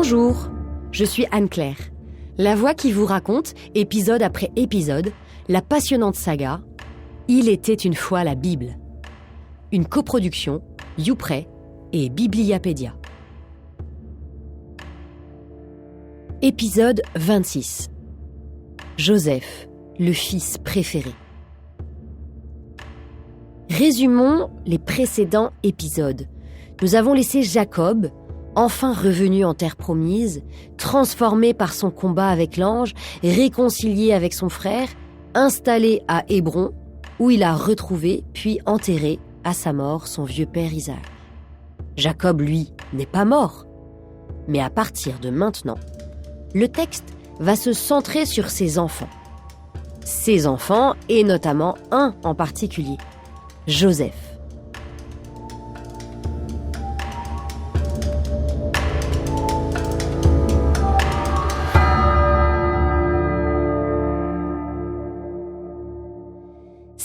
Bonjour, je suis Anne-Claire, la voix qui vous raconte, épisode après épisode, la passionnante saga « Il était une fois la Bible ». Une coproduction, YouPray et Bibliapédia. Épisode 26. Joseph, le fils préféré. Résumons les précédents épisodes. Nous avons laissé Jacob, enfin revenu en terre promise, transformé par son combat avec l'ange, réconcilié avec son frère, installé à Hébron, où il a retrouvé puis enterré à sa mort son vieux père Isaac. Jacob, lui, n'est pas mort. Mais à partir de maintenant, le texte va se centrer sur ses enfants. Ses enfants, et notamment un en particulier, Joseph.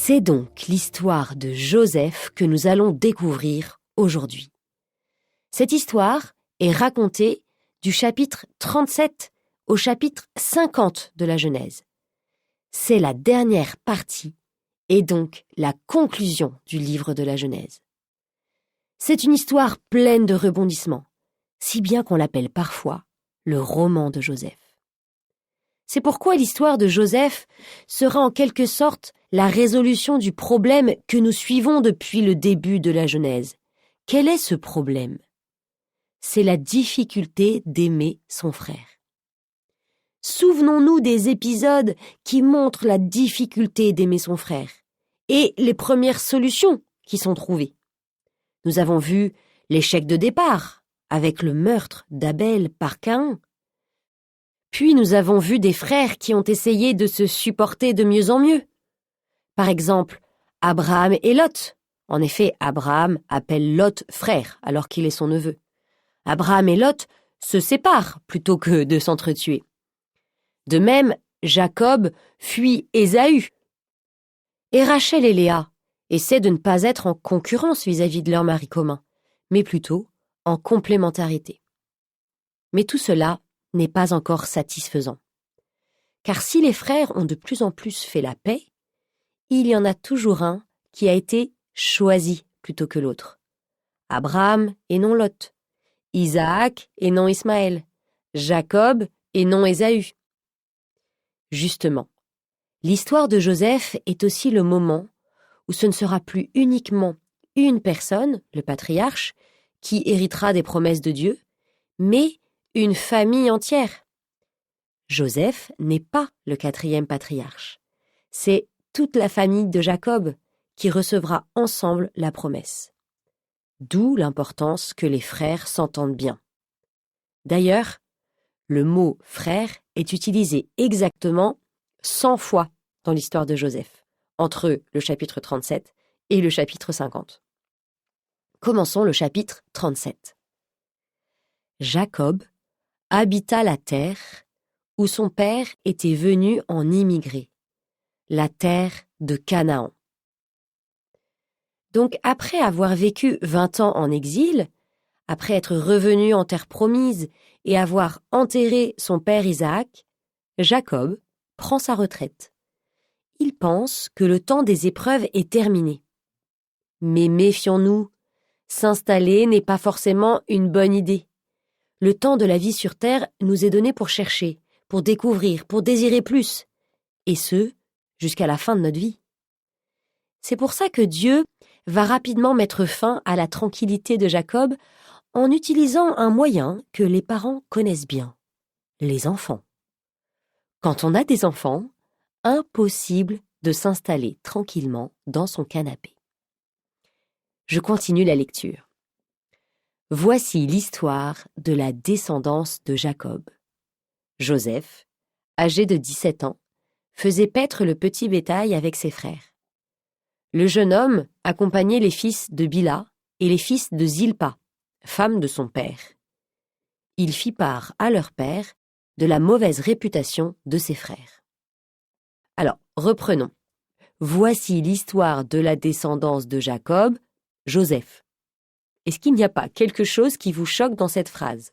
C'est donc l'histoire de Joseph que nous allons découvrir aujourd'hui. Cette histoire est racontée du chapitre 37 au chapitre 50 de la Genèse. C'est la dernière partie et donc la conclusion du livre de la Genèse. C'est une histoire pleine de rebondissements, si bien qu'on l'appelle parfois le roman de Joseph. C'est pourquoi l'histoire de Joseph sera en quelque sorte la résolution du problème que nous suivons depuis le début de la Genèse. Quel est ce problème ? C'est la difficulté d'aimer son frère. Souvenons-nous des épisodes qui montrent la difficulté d'aimer son frère et les premières solutions qui sont trouvées. Nous avons vu l'échec de départ avec le meurtre d'Abel par Caïn. Puis nous avons vu des frères qui ont essayé de se supporter de mieux en mieux. Par exemple, Abraham et Lot. En effet, Abraham appelle Lot frère alors qu'il est son neveu. Abraham et Lot se séparent plutôt que de s'entretuer. De même, Jacob fuit Ésaü. Et Rachel et Léa essaient de ne pas être en concurrence vis-à-vis de leur mari commun, mais plutôt en complémentarité. Mais tout cela n'est pas encore satisfaisant. Car si les frères ont de plus en plus fait la paix, il y en a toujours un qui a été choisi plutôt que l'autre. Abraham et non Lot, Isaac et non Ismaël, Jacob et non Ésaü. Justement, l'histoire de Joseph est aussi le moment où ce ne sera plus uniquement une personne, le patriarche, qui héritera des promesses de Dieu, mais une famille entière. Joseph n'est pas le 4e patriarche. C'est toute la famille de Jacob qui recevra ensemble la promesse. D'où l'importance que les frères s'entendent bien. D'ailleurs, le mot « frère » est utilisé exactement 100 fois dans l'histoire de Joseph, entre le chapitre 37 et le chapitre 50. Commençons le chapitre 37. Jacob habita la terre où son père était venu en immigré, la terre de Canaan. Donc après avoir vécu 20 ans en exil, après être revenu en terre promise et avoir enterré son père Isaac, Jacob prend sa retraite. Il pense que le temps des épreuves est terminé. Mais méfions-nous, s'installer n'est pas forcément une bonne idée. Le temps de la vie sur terre nous est donné pour chercher, pour découvrir, pour désirer plus, et ce, jusqu'à la fin de notre vie. C'est pour ça que Dieu va rapidement mettre fin à la tranquillité de Jacob en utilisant un moyen que les parents connaissent bien, les enfants. Quand on a des enfants, impossible de s'installer tranquillement dans son canapé. Je continue la lecture. Voici l'histoire de la descendance de Jacob. Joseph, âgé de 17 ans, faisait paître le petit bétail avec ses frères. Le jeune homme accompagnait les fils de Bila et les fils de Zilpa, femme de son père. Il fit part à leur père de la mauvaise réputation de ses frères. Alors, reprenons. Voici l'histoire de la descendance de Jacob, Joseph. Est-ce qu'il n'y a pas quelque chose qui vous choque dans cette phrase ?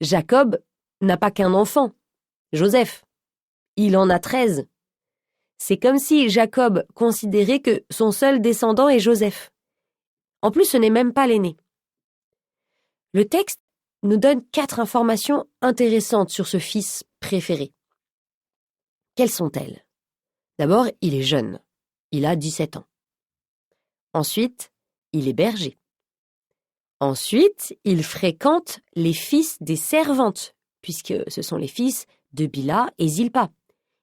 Jacob n'a pas qu'un enfant, Joseph. Il en a 13. C'est comme si Jacob considérait que son seul descendant est Joseph. En plus, ce n'est même pas l'aîné. Le texte nous donne 4 informations intéressantes sur ce fils préféré. Quelles sont-elles? D'abord, il est jeune. Il a 17 ans. Ensuite, il est berger. Ensuite, il fréquente les fils des servantes, puisque ce sont les fils de Bila et Zilpa.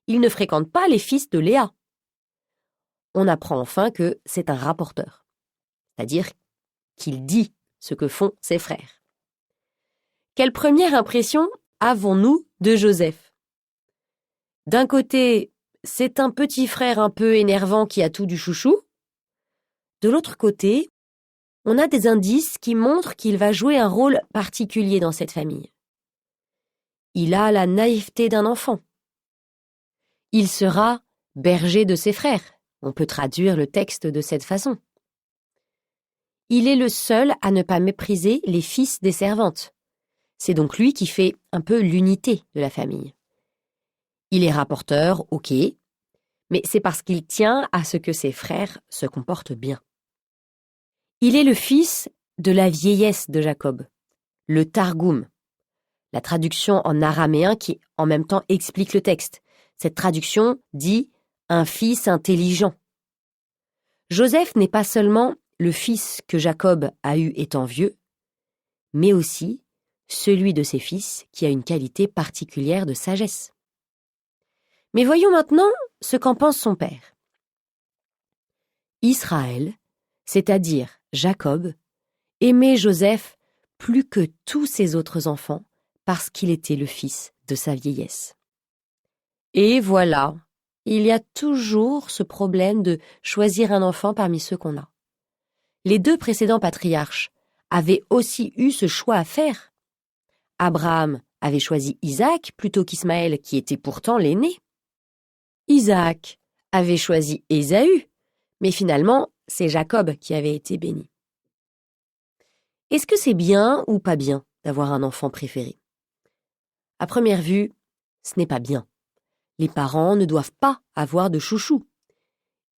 Il ne fréquente pas les fils de Léa. On apprend enfin que c'est un rapporteur, c'est-à-dire qu'il dit ce que font ses frères. Quelle première impression avons-nous de Joseph? D'un côté, c'est un petit frère un peu énervant qui a tout du chouchou. De l'autre côté, on a des indices qui montrent qu'il va jouer un rôle particulier dans cette famille. Il a la naïveté d'un enfant. Il sera berger de ses frères. On peut traduire le texte de cette façon. Il est le seul à ne pas mépriser les fils des servantes. C'est donc lui qui fait un peu l'unité de la famille. Il est rapporteur, ok, mais c'est parce qu'il tient à ce que ses frères se comportent bien. Il est le fils de la vieillesse de Jacob, le Targum, la traduction en araméen qui en même temps explique le texte. Cette traduction dit « un fils intelligent ». Joseph n'est pas seulement le fils que Jacob a eu étant vieux, mais aussi celui de ses fils qui a une qualité particulière de sagesse. Mais voyons maintenant ce qu'en pense son père. Israël, c'est-à-dire Jacob, aimait Joseph plus que tous ses autres enfants parce qu'il était le fils de sa vieillesse. Et voilà, il y a toujours ce problème de choisir un enfant parmi ceux qu'on a. Les 2 précédents patriarches avaient aussi eu ce choix à faire. Abraham avait choisi Isaac plutôt qu'Ismaël, qui était pourtant l'aîné. Isaac avait choisi Ésaü, mais finalement, c'est Jacob qui avait été béni. Est-ce que c'est bien ou pas bien d'avoir un enfant préféré? À première vue, ce n'est pas bien. Les parents ne doivent pas avoir de chouchou.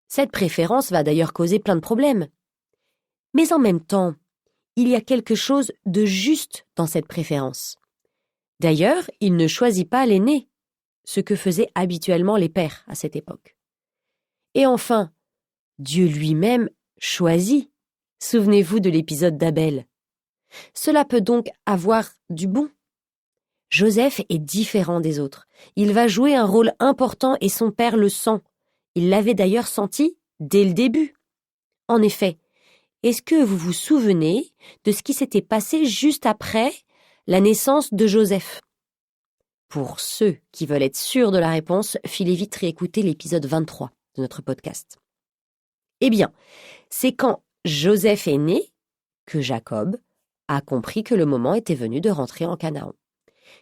Cette préférence va d'ailleurs causer plein de problèmes. Mais en même temps, il y a quelque chose de juste dans cette préférence. D'ailleurs, il ne choisit pas l'aîné, ce que faisaient habituellement les pères à cette époque. Et enfin, Dieu lui-même choisit. Souvenez-vous de l'épisode d'Abel. Cela peut donc avoir du bon. Joseph est différent des autres. Il va jouer un rôle important et son père le sent. Il l'avait d'ailleurs senti dès le début. En effet, est-ce que vous vous souvenez de ce qui s'était passé juste après la naissance de Joseph? Pour ceux qui veulent être sûrs de la réponse, filez vite réécouter l'épisode 23 de notre podcast. Eh bien, c'est quand Joseph est né que Jacob a compris que le moment était venu de rentrer en Canaan.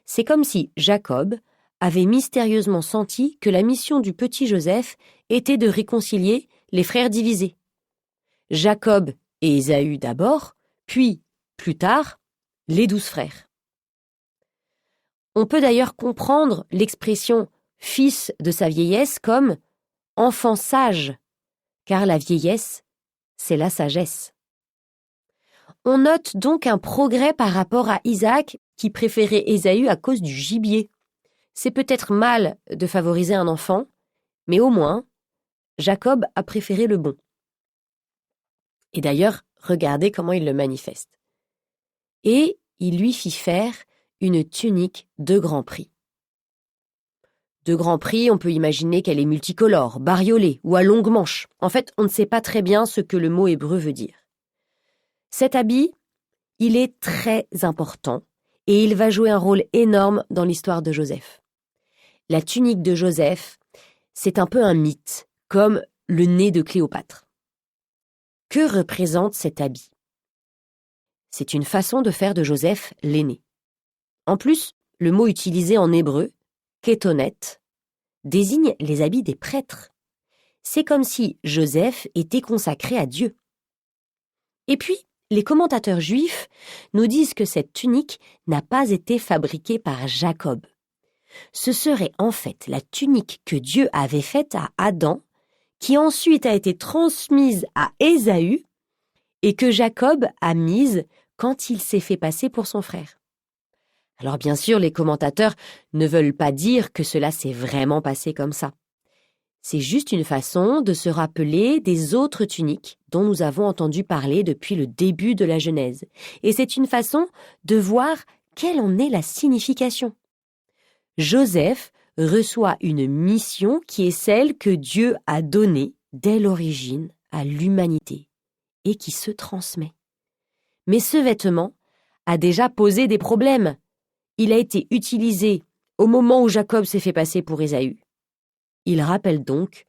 C'est comme si Jacob avait mystérieusement senti que la mission du petit Joseph était de réconcilier les frères divisés. Jacob et Ésaü d'abord, puis, plus tard, les 12 frères. On peut d'ailleurs comprendre l'expression « fils de sa vieillesse » comme « enfant sage », car la vieillesse, c'est la sagesse. On note donc un progrès par rapport à Isaac qui préférait Ésaü à cause du gibier. C'est peut-être mal de favoriser un enfant, mais au moins, Jacob a préféré le bon. Et d'ailleurs, regardez comment il le manifeste. Et il lui fit faire une tunique de grand prix. De grand prix, on peut imaginer qu'elle est multicolore, bariolée ou à longue manche. En fait, on ne sait pas très bien ce que le mot hébreu veut dire. Cet habit, il est très important et il va jouer un rôle énorme dans l'histoire de Joseph. La tunique de Joseph, c'est un peu un mythe, comme le nez de Cléopâtre. Que représente cet habit? C'est une façon de faire de Joseph l'aîné. En plus, le mot utilisé en hébreu, kétonet, désigne les habits des prêtres. C'est comme si Joseph était consacré à Dieu. Et puis, Les commentateurs juifs nous disent que cette tunique n'a pas été fabriquée par Jacob. Ce serait en fait la tunique que Dieu avait faite à Adam, qui ensuite a été transmise à Ésaü et que Jacob a mise quand il s'est fait passer pour son frère. Alors bien sûr, les commentateurs ne veulent pas dire que cela s'est vraiment passé comme ça. C'est juste une façon de se rappeler des autres tuniques dont nous avons entendu parler depuis le début de la Genèse. Et c'est une façon de voir quelle en est la signification. Joseph reçoit une mission qui est celle que Dieu a donnée dès l'origine à l'humanité et qui se transmet. Mais ce vêtement a déjà posé des problèmes. Il a été utilisé au moment où Jacob s'est fait passer pour Ésaü. Il rappelle donc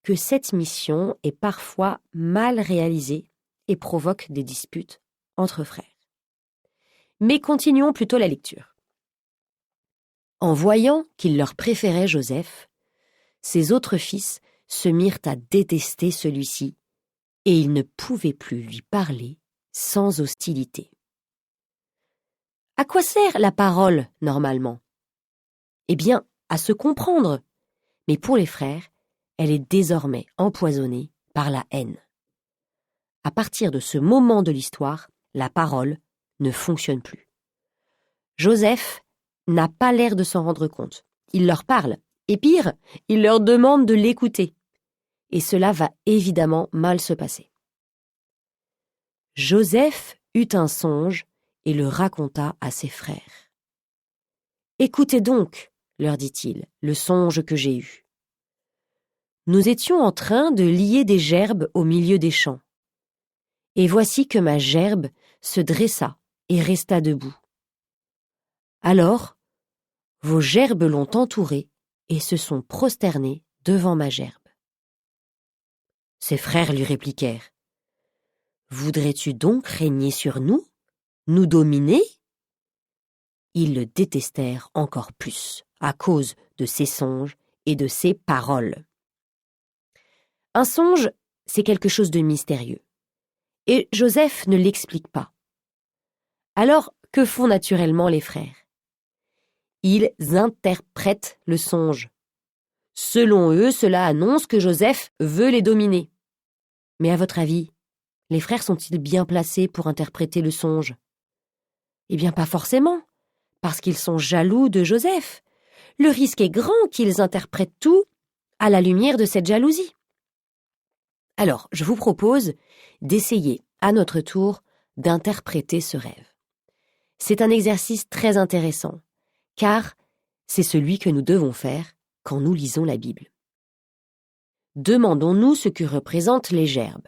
que cette mission est parfois mal réalisée et provoque des disputes entre frères. Mais continuons plutôt la lecture. En voyant qu'il leur préférait Joseph, ses autres fils se mirent à détester celui-ci, et ils ne pouvaient plus lui parler sans hostilité. À quoi sert la parole, normalement? Eh bien, à se comprendre. Mais pour les frères, elle est désormais empoisonnée par la haine. À partir de ce moment de l'histoire, la parole ne fonctionne plus. Joseph n'a pas l'air de s'en rendre compte. Il leur parle, et pire, il leur demande de l'écouter. Et cela va évidemment mal se passer. Joseph eut un songe et le raconta à ses frères. « Écoutez donc, leur dit-il, le songe que j'ai eu. Nous étions en train de lier des gerbes au milieu des champs. Et voici que ma gerbe se dressa et resta debout. Alors, vos gerbes l'ont entourée et se sont prosternés devant ma gerbe. Ses frères lui répliquèrent. Voudrais-tu donc régner sur nous, nous dominer? Ils le détestèrent encore plus à cause de ses songes et de ses paroles. Un songe, c'est quelque chose de mystérieux. Et Joseph ne l'explique pas. Alors, que font naturellement les frères? Ils interprètent le songe. Selon eux, cela annonce que Joseph veut les dominer. Mais à votre avis, les frères sont-ils bien placés pour interpréter le songe? Eh bien, pas forcément, parce qu'ils sont jaloux de Joseph. Le risque est grand qu'ils interprètent tout à la lumière de cette jalousie. Alors, je vous propose d'essayer à notre tour d'interpréter ce rêve. C'est un exercice très intéressant, car c'est celui que nous devons faire quand nous lisons la Bible. Demandons-nous ce que représentent les gerbes.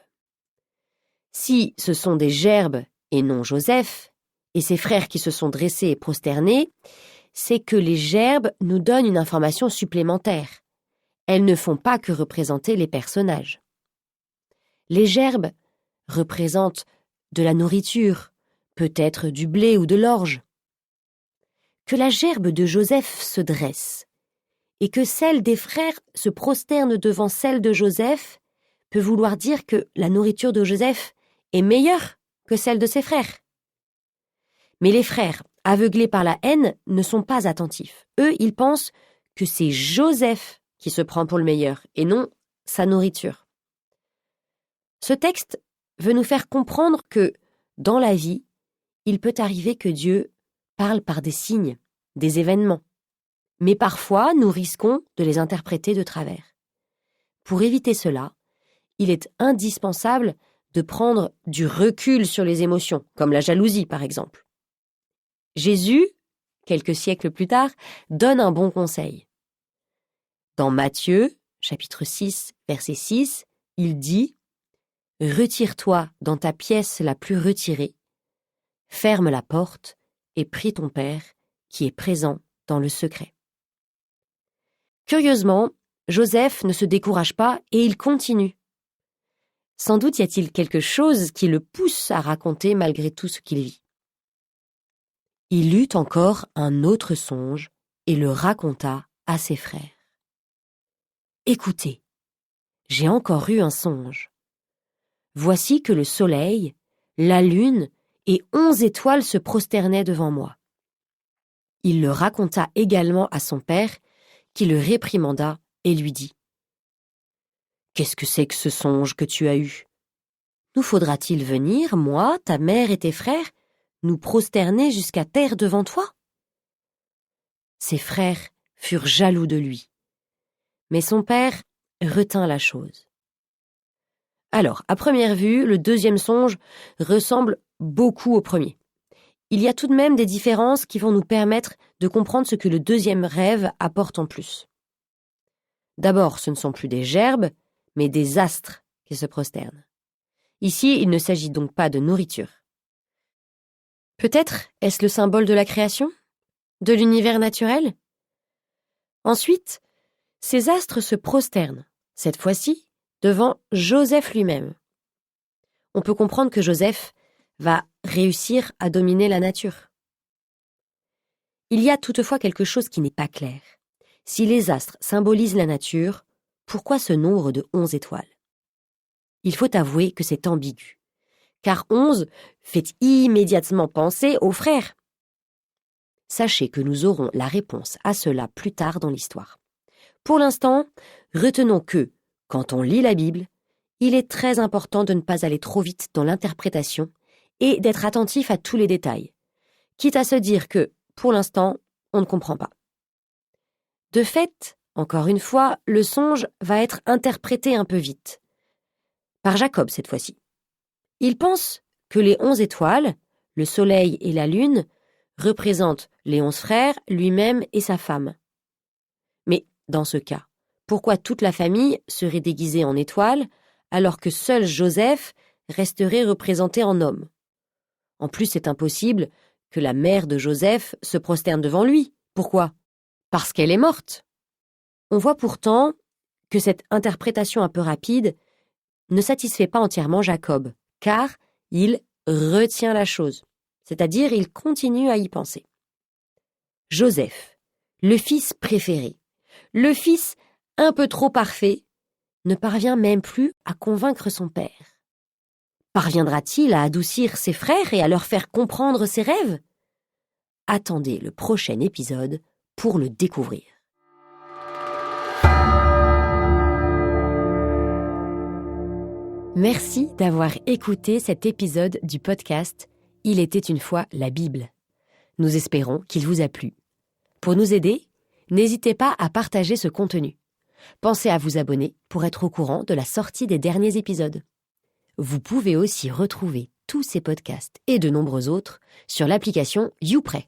Si ce sont des gerbes et non Joseph, et ses frères qui se sont dressés et prosternés, c'est que les gerbes nous donnent une information supplémentaire. Elles ne font pas que représenter les personnages. Les gerbes représentent de la nourriture, peut-être du blé ou de l'orge. Que la gerbe de Joseph se dresse et que celle des frères se prosterne devant celle de Joseph peut vouloir dire que la nourriture de Joseph est meilleure que celle de ses frères. Mais les frères, aveuglés par la haine, ne sont pas attentifs. Eux, ils pensent que c'est Joseph qui se prend pour le meilleur et non sa nourriture. Ce texte veut nous faire comprendre que, dans la vie, il peut arriver que Dieu parle par des signes, des événements. Mais parfois, nous risquons de les interpréter de travers. Pour éviter cela, il est indispensable de prendre du recul sur les émotions, comme la jalousie par exemple. Jésus, quelques siècles plus tard, donne un bon conseil. Dans Matthieu, chapitre 6, verset 6, il dit « Retire-toi dans ta pièce la plus retirée, ferme la porte et prie ton Père qui est présent dans le secret. » Curieusement, Joseph ne se décourage pas et il continue. Sans doute y a-t-il quelque chose qui le pousse à raconter malgré tout ce qu'il vit. Il eut encore un autre songe et le raconta à ses frères. « Écoutez, j'ai encore eu un songe. Voici que le soleil, la lune et 11 étoiles se prosternaient devant moi. » Il le raconta également à son père, qui le réprimanda et lui dit : « Qu'est-ce que c'est que ce songe que tu as eu ? Nous faudra-t-il venir, moi, ta mère et tes frères, nous prosterner jusqu'à terre devant toi ? » Ses frères furent jaloux de lui, mais son père retint la chose. Alors, à première vue, le deuxième songe ressemble beaucoup au premier. Il y a tout de même des différences qui vont nous permettre de comprendre ce que le deuxième rêve apporte en plus. D'abord, ce ne sont plus des gerbes, mais des astres qui se prosternent. Ici, il ne s'agit donc pas de nourriture. Peut-être est-ce le symbole de la création ? De l'univers naturel ? Ensuite, ces astres se prosternent, cette fois-ci, devant Joseph lui-même. On peut comprendre que Joseph va réussir à dominer la nature. Il y a toutefois quelque chose qui n'est pas clair. Si les astres symbolisent la nature, pourquoi ce nombre de 11 étoiles ? Il faut avouer que c'est ambigu, car 11 fait immédiatement penser aux frères. Sachez que nous aurons la réponse à cela plus tard dans l'histoire. Pour l'instant, retenons que, quand on lit la Bible, il est très important de ne pas aller trop vite dans l'interprétation et d'être attentif à tous les détails, quitte à se dire que, pour l'instant, on ne comprend pas. De fait, encore une fois, le songe va être interprété un peu vite, par Jacob cette fois-ci. Il pense que les 11 étoiles, le soleil et la lune, représentent les 11 frères, lui-même et sa femme. Mais dans ce cas, pourquoi toute la famille serait déguisée en étoiles alors que seul Joseph resterait représenté en homme ? En plus, c'est impossible que la mère de Joseph se prosterne devant lui. Pourquoi ? Parce qu'elle est morte. On voit pourtant que cette interprétation un peu rapide ne satisfait pas entièrement Jacob, car il retient la chose, c'est-à-dire il continue à y penser. Joseph, le fils préféré, le fils un peu trop parfait, ne parvient même plus à convaincre son père. Parviendra-t-il à adoucir ses frères et à leur faire comprendre ses rêves ? Attendez le prochain épisode pour le découvrir. Merci d'avoir écouté cet épisode du podcast « Il était une fois la Bible ». Nous espérons qu'il vous a plu. Pour nous aider, n'hésitez pas à partager ce contenu. Pensez à vous abonner pour être au courant de la sortie des derniers épisodes. Vous pouvez aussi retrouver tous ces podcasts et de nombreux autres sur l'application YouPray.